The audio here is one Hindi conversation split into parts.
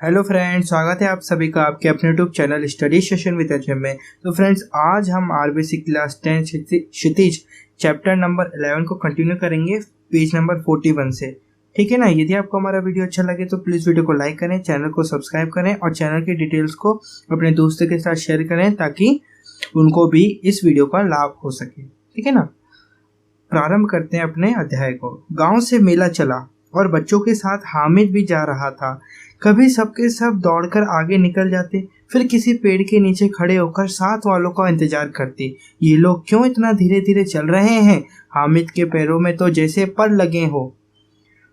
हेलो फ्रेंड्स, स्वागत है आप सभी का आपके अपने YouTube channel study session with HM में। तो फ्रेंड्स, आज हम आरबीसी क्लास 10 क्षितिज चैप्टर नंबर 11 को कंटिन्यू करेंगे पेज नंबर 41 से। ठीक है ना। यदि आपको हमारा वीडियो अच्छा लगे तो प्लीज़ वीडियो को लाइक करें, चैनल को सब्सक्राइब करें और चैनल की डिटेल्स को अपने दोस्तों के साथ शेयर करें ताकि उनको भी इस वीडियो का लाभ हो सके। ठीक है ना। प्रारंभ करते हैं अपने अध्याय को। गाँव से मेला चला और बच्चों के साथ हामिद भी जा रहा था। कभी सबके सब दौड़कर आगे निकल जाते, फिर किसी पेड़ के नीचे खड़े होकर साथ वालों का इंतजार करते। ये लोग क्यों इतना धीरे धीरे चल रहे हैं? हामिद के पैरों में तो जैसे पर लगे हो।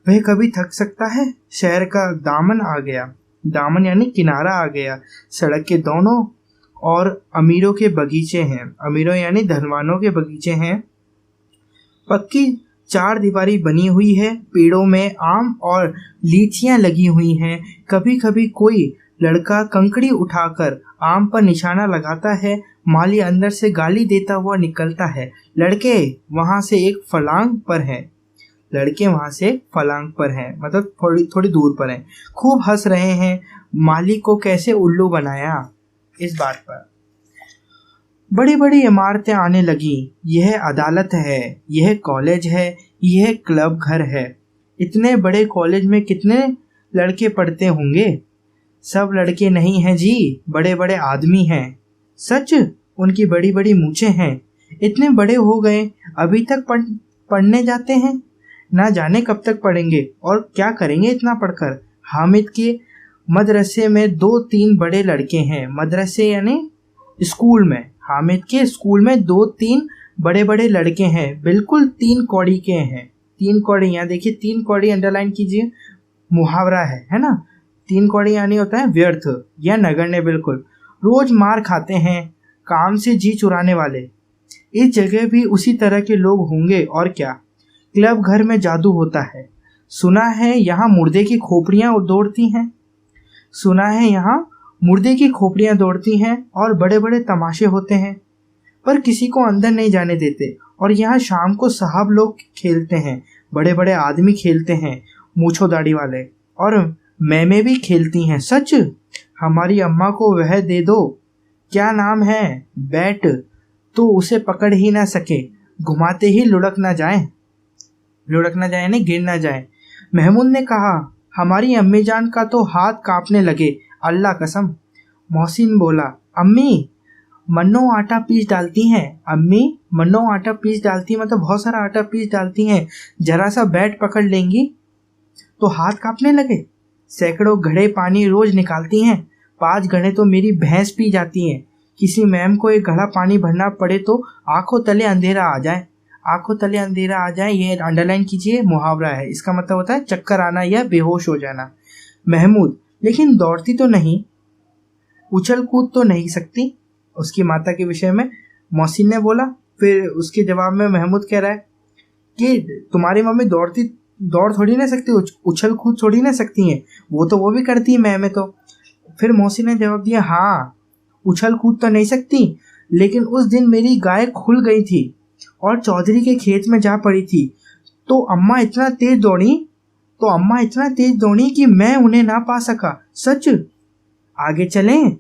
वह कभी थक सकता है। शहर का दामन आ गया। दामन यानी किनारा आ गया। सड़क के दोनों और अमीरों के बगीचे हैं। अमीरों यानी धनवानों के बगीचे हैं। पक्की चार दीवारी बनी हुई है। पेड़ों में आम और लीचियां लगी हुई हैं। कभी कभी कोई लड़का कंकड़ी उठाकर आम पर निशाना लगाता है। माली अंदर से गाली देता हुआ निकलता है। लड़के वहां से एक फलांग पर हैं। लड़के वहां से फलांग पर हैं, मतलब थोड़ी दूर पर हैं। खूब हंस रहे हैं। माली को कैसे उल्लू बनाया इस बात पर। बड़ी बड़ी इमारतें आने लगी। यह अदालत है, यह कॉलेज है, यह क्लब घर है। इतने बड़े कॉलेज में कितने लड़के पढ़ते होंगे? सब लड़के नहीं हैं जी, बड़े बड़े आदमी हैं। सच? उनकी बड़ी बड़ी मूछें हैं। इतने बड़े हो गए, अभी तक पढ़ने जाते हैं। ना जाने कब तक पढ़ेंगे और क्या करेंगे इतना पढ़कर। हामिद के मदरसे में 2-3 बड़े लड़के हैं। मदरसे यानी स्कूल में। हामिद के स्कूल में 2-3 बड़े बड़े लड़के हैं। बिल्कुल 3 कौड़ी के हैं। 3 कौड़ी, यहाँ देखिए 3 कौड़ी अंडरलाइन कीजिए, मुहावरा है ना। 3 कौड़ी यानी होता है व्यर्थ या नगण्य। बिल्कुल रोज मार खाते हैं, काम से जी चुराने वाले। इस जगह भी उसी तरह के लोग होंगे और क्या। क्लब घर में जादू होता है। सुना है यहाँ मुर्दे की खोपड़ियाँ दौड़ती हैं। सुना है यहाँ मुर्दे की खोपड़ियाँ दौड़ती हैं और बड़े बड़े तमाशे होते हैं, पर किसी को अंदर नहीं जाने देते। और यहाँ शाम को साहब लोग खेलते हैं, बड़े बड़े आदमी खेलते हैं, मूछो दाढ़ी वाले। और मैमें भी खेलती हैं। सच? हमारी अम्मा को वह दे दो, क्या नाम है, बैट, तो उसे पकड़ ही ना सके, घुमाते ही लुढ़क ना जाए यानी गिर ना जाए। महमूद ने कहा। हमारी अम्मी जान का तो हाथ कांपने लगे, अल्लाह कसम। मोहसिन बोला, अम्मी मन्नो आटा पीस डालती हैं। अम्मी मन्नो आटा पीस डालती हैं मतलब बहुत सारा आटा पीस डालती हैं। जरा सा बैट पकड़ लेंगी तो हाथ कांपने लगे। सैकड़ों घड़े पानी रोज निकालती हैं। 5 घड़े तो मेरी भैंस पी जाती हैं। किसी मैम को एक घड़ा पानी भरना पड़े तो आंखों तले अंधेरा आ जाए। आंखों तले अंधेरा आ जाए, ये अंडरलाइन कीजिए, मुहावरा है। इसका मतलब होता है चक्कर आना या बेहोश हो जाना। महमूद, लेकिन दौड़ती तो नहीं, उछल कूद तो नहीं सकती। उसकी माता के विषय में मोहसिन ने बोला। फिर उसके जवाब में महमूद कह रहा है कि तुम्हारी मम्मी दौड़ थोड़ी ना सकती, उछल कूद थोड़ी ना सकती हैं, वो भी करती है मैं तो। फिर मोहसिन ने जवाब दिया, हाँ उछल कूद तो नहीं सकती, लेकिन उस दिन मेरी गाय खुल गई थी और चौधरी के खेत में जा पड़ी थी, तो अम्मा इतना तेज दौड़ी कि मैं उन्हें ना पा सका। सच? आगे चलें?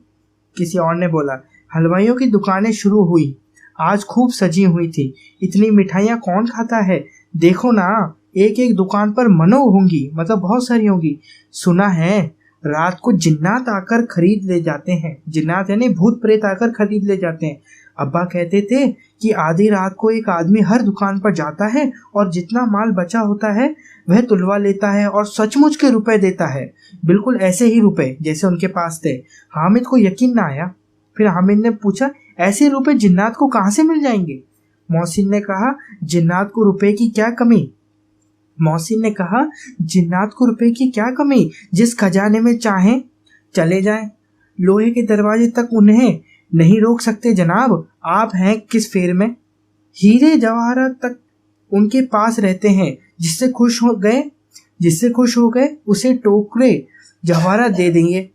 किसी और ने बोला। हलवाइयों की दुकानें शुरू हुई। आज खूब सजी हुई थी। इतनी मिठाइयाँ कौन खाता है? देखो ना, एक एक दुकान पर मनो होंगी, मतलब बहुत सारी होंगी। सुना है रात को जिन्नात आकर खरीद ले जाते हैं। जिन्नात यानी भूत प्रेत आकर खरीद ले जाते हैं। अब्बा कहते थे कि आधी रात को एक आदमी हर दुकान पर जाता है और जितना माल बचा होता है वह तुलवा लेता है और सचमुच के रुपए देता है, बिल्कुल ऐसे ही रुपए जैसे उनके पास थे। हामिद को यकीन ना आया। फिर हामिद ने पूछा, ऐसे रुपए जिन्नात को कहाँ से मिल जाएंगे? मोहसिन ने कहा, जिन्नात को रुपए की क्या कमी? जिस खजाने में चाहें चले जाएं। लोहे के दरवाजे तक उन्हें नहीं रोक सकते जनाब। आप हैं किस फेर में? हीरे जवाहरात तक उनके पास रहते हैं। जिससे खुश हो गए उसे टोकरे जवाहरात दे देंगे।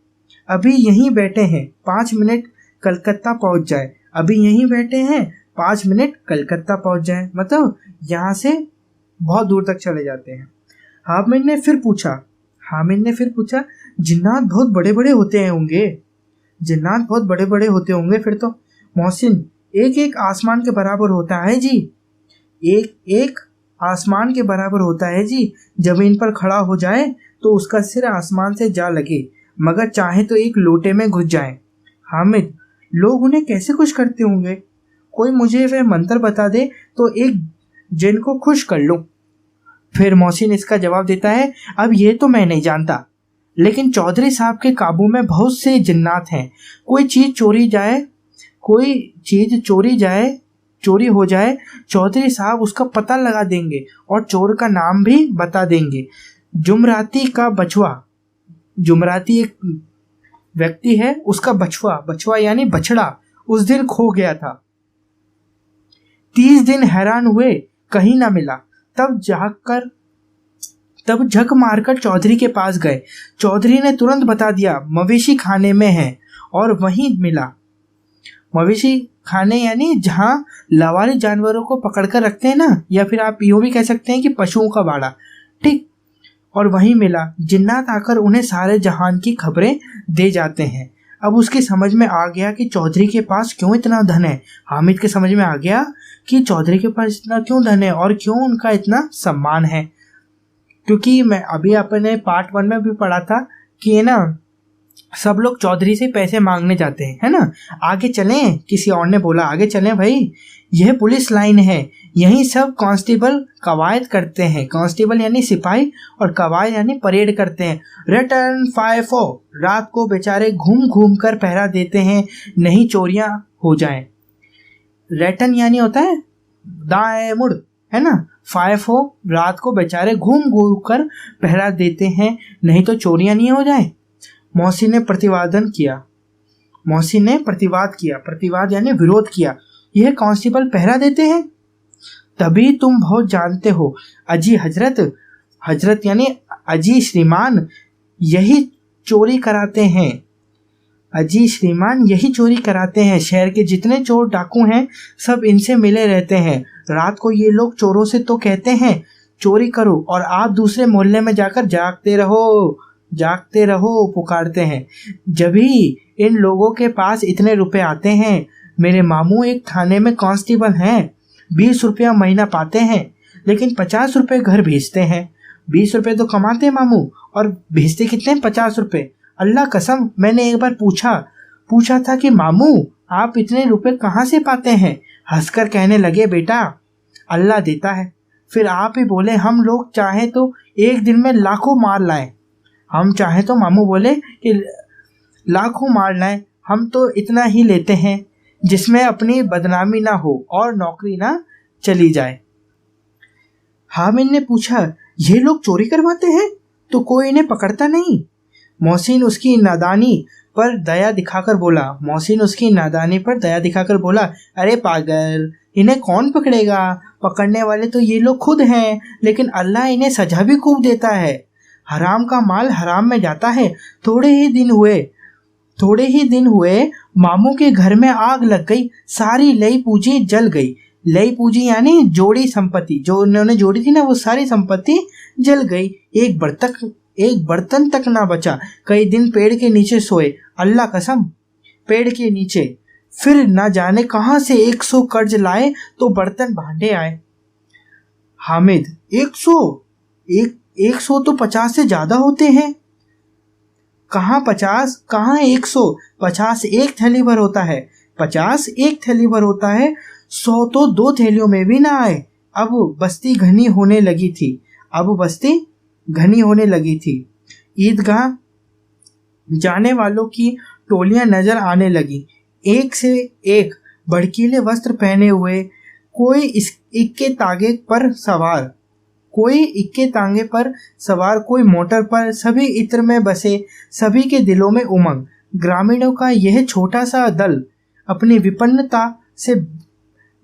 अभी यहीं बैठे हैं, 5 मिनट कलकत्ता पहुंच जाए। मतलब यहाँ से बहुत दूर तक चले जाते हैं। हामिद ने फिर पूछा, हामिद ने फिर पूछा, जिन्नात बहुत बड़े बड़े होते होंगे? जिन्नात बहुत बड़े बड़े होते होंगे फिर तो। मोहसिन, एक एक आसमान के बराबर होता है जी। एक एक आसमान के बराबर होता है जी। जमीन पर खड़ा हो जाए तो उसका सिर आसमान से जा लगे, मगर चाहे तो एक लोटे में घुस जाए। हामिद, लोग उन्हें कैसे खुश करते होंगे? कोई मुझे वह मंत्र बता दे तो एक जिन को खुश कर लूं। फिर मोहसिन इसका जवाब देता है, अब ये तो मैं नहीं जानता, लेकिन चौधरी साहब के काबू में बहुत से जिन्नात हैं। कोई चीज चोरी हो जाए, चौधरी साहब उसका पता लगा देंगे और चोर का नाम भी बता देंगे। जुमराती एक व्यक्ति है, उसका बछवा यानी बछड़ा उस दिन खो गया था। 30 दिन हैरान हुए, कहीं ना मिला। तब झक मारकर चौधरी के पास गए। चौधरी ने तुरंत बता दिया, मवेशी खाने में है, और वहीं मिला। मवेशी खाने यानी जहां लवारिस जानवरों को पकड़कर रखते हैं ना, या फिर आप यूं भी कह सकते हैं कि पशुओं का बाड़ा, ठीक, और वहीं मिला। जिन्नात आकर उन्हें सारे जहान की खबरें दे जाते हैं। अब उसकी समझ में आ गया कि चौधरी के पास क्यों इतना धन है। हामिद के समझ में आ गया कि चौधरी के पास इतना क्यों धन है और क्यों उनका इतना सम्मान है। क्योंकि मैं अभी अपने पार्ट 1 में भी पढ़ा था कि है ना, सब लोग चौधरी से पैसे मांगने जाते हैं, है ना। आगे चलें, किसी और ने बोला, आगे चलें भाई, यह पुलिस लाइन है, यहीं सब कांस्टेबल कवायद करते हैं। कांस्टेबल यानी सिपाही और कवायद यानी परेड करते हैं। रिटर्न 5-4, रात को बेचारे घूम घूम कर पहरा देते हैं, नहीं चोरियां हो जाएं। रिटर्न यानी होता है दाएं मुड़, है ना। 5-4, रात को बेचारे घूम घूम कर पहरा देते हैं, नहीं तो चोरियां नहीं हो जाएं। मोहसिन ने प्रतिवाद किया, प्रतिवाद यानी विरोध किया। यह कांस्टेबल पहरा देते हैं, तभी तुम बहुत जानते हो। अजी हजरत यानी अजी श्रीमान यही चोरी कराते हैं। अजी श्रीमान यही चोरी कराते हैं। शहर के जितने चोर डाकू हैं सब इनसे मिले रहते हैं। रात को ये लोग चोरों से तो कहते हैं चोरी करो, और आप दूसरे मोहल्ले में जाकर जागते रहो पुकारते हैं। जब ही इन लोगों के पास इतने रुपए आते हैं, मेरे मामू एक थाने में कांस्टेबल हैं, 20 रुपया महीना पाते हैं, लेकिन 50 रुपये घर भेजते हैं। 20 रुपये तो कमाते हैं मामू, और भेजते कितने? 50 रुपये। अल्लाह कसम, मैंने एक बार पूछा था कि मामू आप इतने रुपए कहाँ से पाते हैं? हंसकर कहने लगे, बेटा अल्लाह देता है। फिर आप ही बोले, हम लोग चाहे तो एक दिन में लाखों मार लाएं। हम चाहे तो मामू बोले कि लाखों मार लाएं, हम तो इतना ही लेते हैं जिसमें अपनी बदनामी ना हो और नौकरी ना चली जाए। हामिद ने पूछा, ये लोग चोरी करवाते हैं तो कोई इन्हें पकड़ता नहीं? मोहसिन उसकी नादानी पर दया दिखाकर बोला, अरे पागल, इन्हें कौन पकड़ेगा? पकड़ने वाले तो ये लोग खुद हैं, लेकिन अल्लाह इन्हें सजा भी खूब देता है। हराम का माल हराम में जाता है। थोड़े ही दिन हुए मामू के घर में आग लग गई, सारी लई पूंजी जल गई। लई पूंजी यानी जोड़ी संपत्ति, जो उन्होंने जोड़ी थी ना, वो सारी संपत्ति जल गई। एक बर्तन तक ना बचा। कई दिन पेड़ के नीचे सोए, अल्लाह कसम, पेड़ के नीचे। फिर ना जाने कहां से 100 कर्ज लाए तो बर्तन भांडे आए। हामिद, 100 तो 50 से ज्यादा होते हैं। कहाँ 50, कहाँ 100? 50 एक थैली भर होता है। 50 एक थैली भर होता है। 100 तो 2 थैलियों में भी ना आए। अब बस्ती घनी होने लगी थी। ईदगाह जाने वालों की टोलियां नजर आने लगी, एक से एक भड़कीले वस्त्र पहने हुए। कोई इक्के तांगे पर सवार, कोई मोटर पर, सभी इत्र में बसे, सभी के दिलों में उमंग। ग्रामीणों का यह छोटा सा दल अपनी विपन्नता से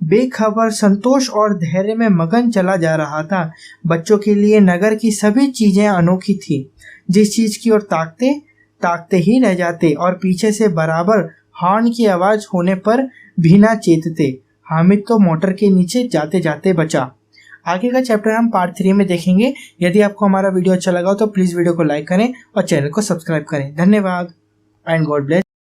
बेखबर संतोष और धैर्य में मगन चला जा रहा था। बच्चों के लिए नगर की सभी चीजें अनोखी थी। जिस चीज की ओर ताकते ही रह जाते और पीछे से बराबर हॉर्न की आवाज होने पर भी ना चेतते। हामिद तो मोटर के नीचे जाते जाते बचा। आगे का चैप्टर हम पार्ट 3 में देखेंगे। यदि आपको हमारा वीडियो अच्छा लगा हो तो प्लीज़ वीडियो को लाइक करें और चैनल को सब्सक्राइब करें। धन्यवाद एंड गॉड ब्लेस।